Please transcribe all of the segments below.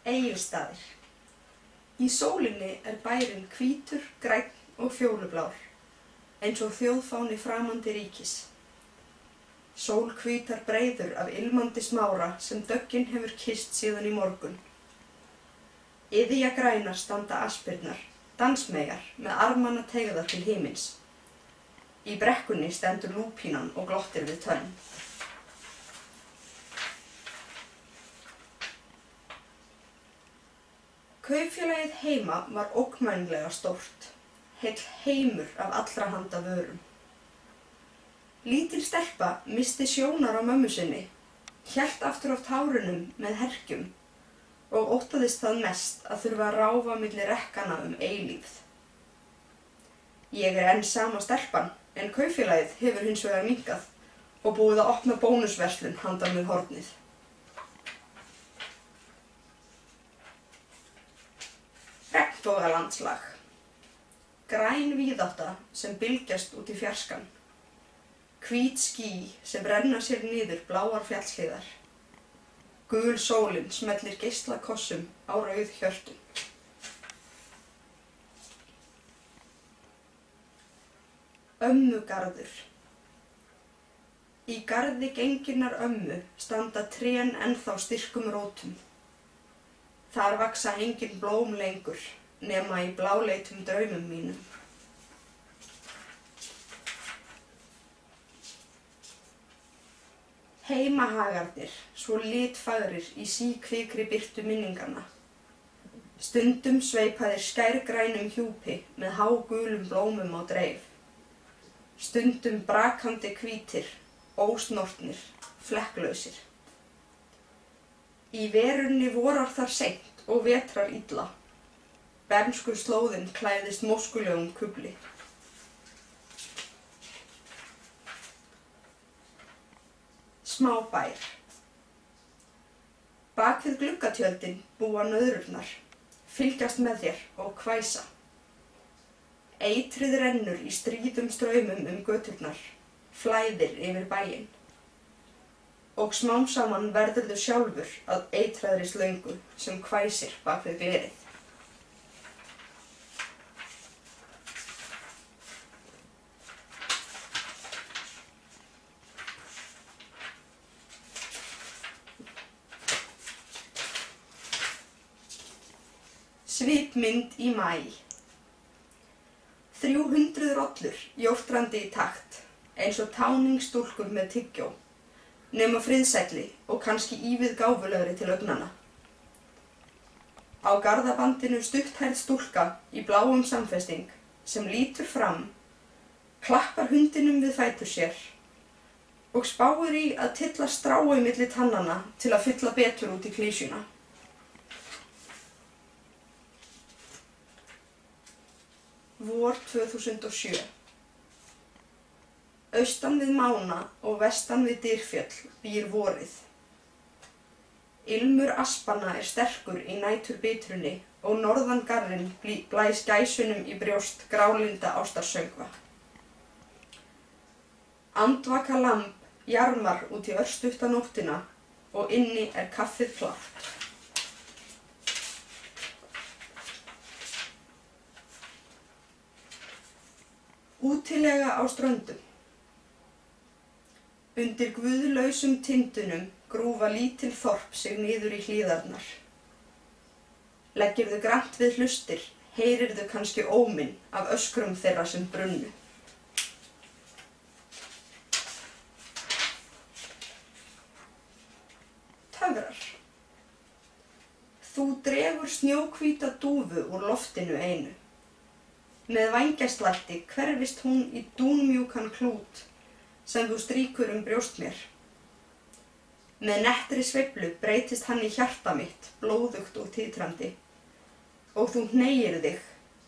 Egilsstaðir. Í sólinni bærinn hvítur, grænn og fjólublár, eins og þjóðfáni framandi ríkis. Sólhvítar breiður af ilmandi smára sem döggin hefur kysst síðan í morgun. Iðja grænar standa aspirnar, dansmeyjar með armana teygðar til himins. Í brekkunni stendur lúpínan og glottir við tönn. Kaupfélagið heima var ógnvænlega stórt, heill heimur af allra handa vörum. Lítil stelpa missti sjónar á mömmu sinni, hélt aftur af tárunum með herkjum og óttaðist það mest að þurfa að ráfa milli rekkana eilífð. Ég enn sama stelpan, en kaupfélagið hefur hins vegar minnkað og búið að opna bónusverslun handan við hornið. Regnbogalandslag. Græn víðátta sem bylgjast út í fjarskan. Hvít ský sem renna sér niður bláar fjallshlíðar. Gul sólin smellir geislakossum á rauð hjörtun. Ömmugarður. Í garði genginnar ömmu standa trén ennþá styrkum rótum. Þar vaksa engin blóm lengur, nema í bláleitum draumum mínum. Heimahagarnir, svo litfagrir í síkvikri birtu minninganna. Stundum sveipaðir skærgrænum hjúpi með hágulum blómum á dreif. Stundum brakandi hvítir, ósnortnir, flekklausir. Í verunni vorar þar seint og vetrar illa. Bernsku slóðin klæðist móskulegum kubli. Smábær. Bak við gluggatjöldin búa nöðrurnar, fylgjast með þér og hvæsa. Eitrið rennur í stríðum straumum göturnar, flæðir yfir bæinn. Og smám saman verðurðu sjálfur að eitraðri slöngu sem hvæsir bak við glerið. Svipmynd í maí. 300 rollur jórtrandi í takt, eins og táningsstúlkur með tyggjó, nema friðsælli og kannski ívið gáfulegri til augnanna. Á garðabandinu stutthærð stúlka í bláum samfesting sem lítur fram, klappar hundinum við fætur sér og spáir í að tylla strái milli tannanna til að fylla betur út í klísjuna. Vor 2007. Austan við Mána og vestan við Dyrfjöll býr vorið. Ilmur aspanna sterkur í næturbitrunni og norðan garðinn blæs gæsunum í brjóst grálinda ástarsöngva. Andvaka lamb jarmar út í örstutta nóttina og inni kaffið klárt. Útilega á ströndum. Undir guðlausum tindunum grúfa lítil þorp sig niður í hlíðarnar. Leggirðu grannt við hlustir, heyrirðu kannski óminn af öskrum þeirra sem brunnu. Töfrar. Þú dregur snjóhvíta dúfu úr loftinu einu. Með vængjaslætti hverfist hún í dúnmjúkan klút sem þú strýkur brjóst mér. Með nettri sveiflu breytist hann í hjarta mitt, blóðugt og titrandi, og þú hneigir þig,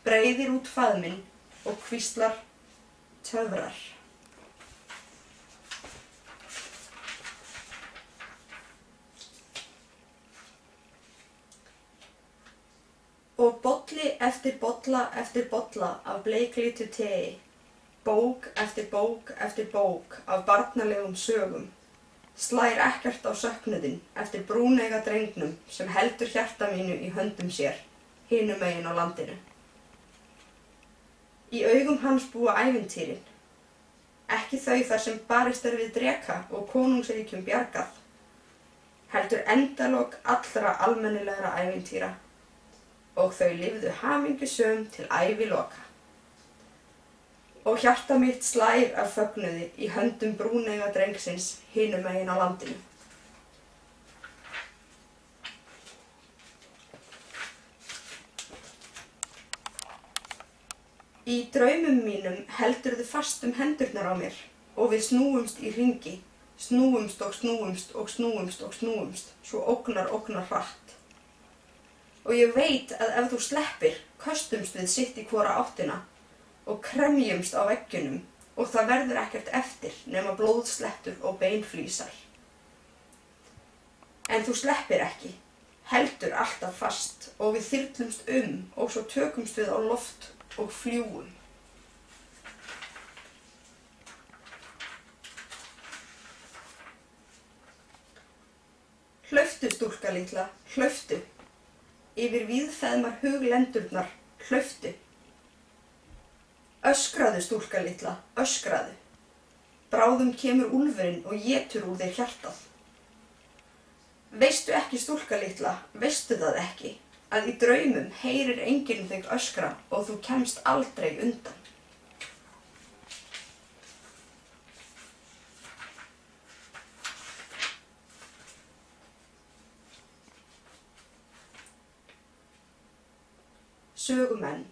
breiðir út faðminn og hvíslar töfrar. Og bolli eftir bolla af bleiklitu tei, bók eftir bók af barnalegum sögum, slær ekkert á söknuðinn eftir brúneyga drengnum sem heldur hjarta mínu í höndum sér, hinum megin á landinu. Í augum hans búa ævintýrin, ekki þau þar sem barist við dreka og konungsríkjum bjargað, heldur endalok allra almennilegra ævintýra og þau lifðu hamingjusöm til æviloka. Og hjarta mitt slær af fögnuði í höndum brúneyga drengsins hinum megin á landinu. Í draumum mínum heldurðu fast hendurnar á mér og við snúumst í hringi, snúumst og snúumst og snúumst og snúumst, svo ógnar hratt. Og ég veit að ef þú sleppir, köstumst við sitt í hvora áttina og kremjumst á veggjunum og það verður ekkert eftir nema blóðslettur og beinflísar. En þú sleppir ekki, heldur alltaf fast og við þyrlumst og svo tökumst við á loft og fljúgum. Hlauptu, stúlka litla, hlauptu, yfir víðfeðmar huglendurnar, hlauptu. Öskraðu, stúlka litla, öskraðu. Bráðum kemur úlfurinn og étur úr þér hjartað. Veistu ekki, stúlka litla, veistu það ekki, að í draumum heyrir enginn þig öskra og þú kemst aldrei undan. Sögumenn.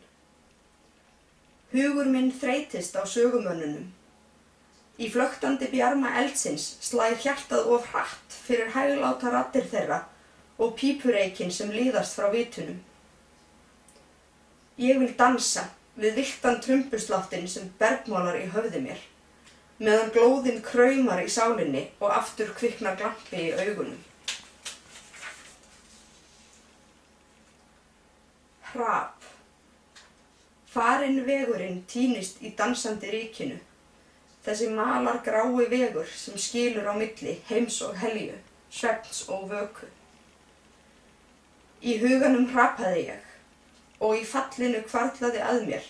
Hugur minn þreytist á sögumönnunum. Í flöktandi bjarma eldsins slær hjartað of hratt fyrir hægláta raddir þeirra og pípureikinn sem líðast frá vitunum. Ég vil dansa við villtan trumpusláttin sem bergmálar í höfði mér, meðan glóðin kraumar í sálinni og aftur kviknar glampi í augunum. Hrap. Farinn vegurinn týnist í dansandi ríkinu, þessi malar grái vegur sem skilur á milli heims og helju, svefns og vöku. Í huganum hrapaði ég og í fallinu hvarflaði að mér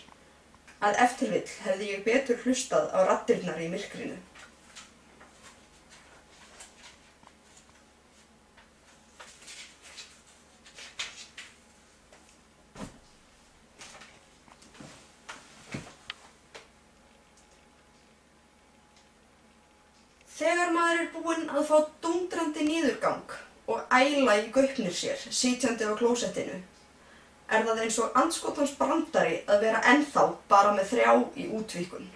að ef til vill hefði ég betur hlustað á raddirnar í myrkrinu. Þegar maður búinn að fá dundrandi niðurgang og æla í gaupnir sér, sitjandi á klósettinu, það eins og andskotans brandari að vera ennþá bara með 3 í útvíkun.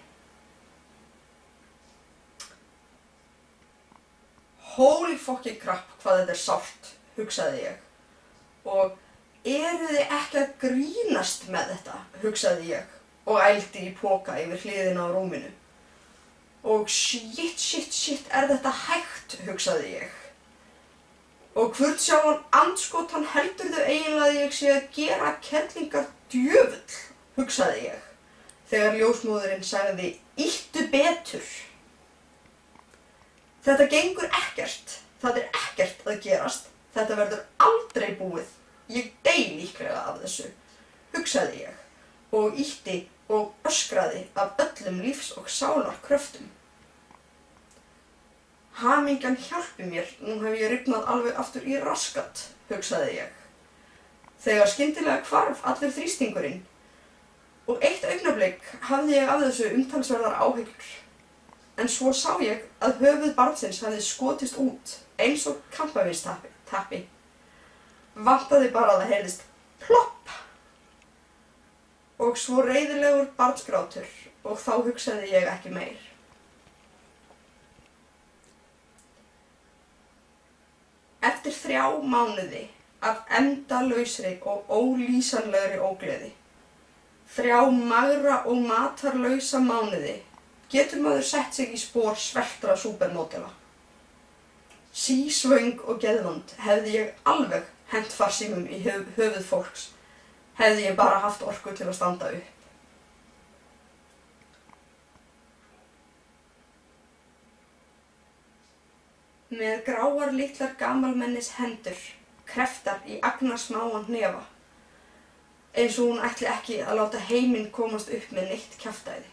Holy fucking crap, hvað þetta sárt, hugsaði ég. Og eruð þið ekki að grínast með þetta, hugsaði ég og ældi í poka yfir hliðina á rúminu. Og shit, þetta hægt, hugsaði ég. Og hvort sjálfan andskotan heldurðu eiginlega að ég sé að gera kerlingar djöfull, hugsaði ég, þegar ljósmóðurinn sagði, íttu betur. Þetta gengur ekkert, það ekkert að gerast, þetta verður aldrei búið, ég dey líklega af þessu, hugsaði ég, og ýtti og öskraði af öllum lífs- og sálarkröftum. Hamingjan hjálpi mér, nú hef ég rifnað alveg aftur í raskat, hugsaði ég. Þegar skyndilega hvarf allur þrýstingurinn og eitt augnablik hafði ég af þessu umtalsverðar áhyggjur. En svo sá ég að höfuð barnsins hafði skotist út eins og kampavinstappi. Vantaði bara að það heyrðist plopp. Og svo reiðilegur barnsgrátur og þá hugsaði ég ekki meir. Eftir 3 mánuði af endalausri og ólýsanlegri ógleði, 3 magra og matarlausa mánuði, getur maður sett sig í spor sveltra súpermódela. Sísvöng og geðvond hefði ég alveg hent farsímum í höfuð fólks, hefði ég bara haft orku til að standa upp. Með gráar litlar gamalmennis hendur, kreftar í agnarsmáan hnefa, eins og hún ætli ekki að láta heiminn komast upp með neitt kjaftæði.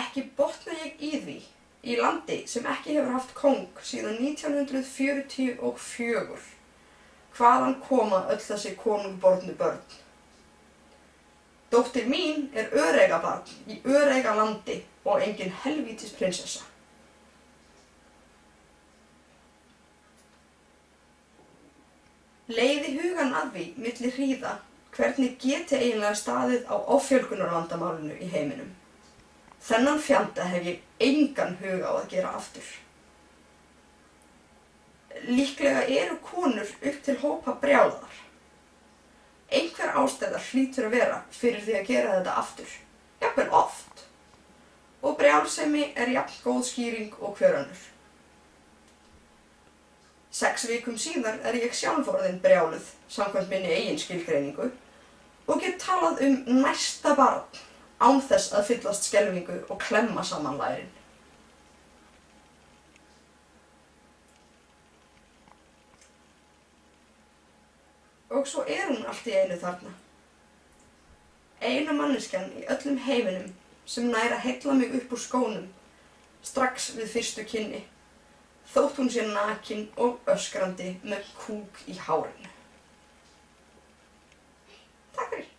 Ekki botna ég í því, í landi sem ekki hefur haft kóng síðan 1944, hvaðan koma öll þessi konungbornu börn. Dóttir mín öreigabarn í öreigalandi og engin helvítis prinsessa. Leiði hugan að því milli hríða hvernig geti eiginlega staðið á offjölgunarvandamálinu í heiminum. Þennan fjanda hef ég engan hug á að gera aftur. Líklega eru konur upp til hópa brjálaðar. Einhver ástæða hlýtur að vera fyrir því að gera þetta aftur, jafnvel oft. Og brjálsemi jafn góð skýring og hver önnur. 6 vikum síðar ég sjálf orðin brjáluð, samkvæmt minni eigin skilgreiningu, og get talað næsta barn án þess að fyllast skelfingu og klemma saman lærin. Og svo hún allt í einu þarna. Eina manneskjan í öllum heiminum sem nær að heilla mig upp úr skónum, strax við fyrstu kynni, þótt hún sé nakin og öskrandi með kúk í hárinu. Takk fyrir.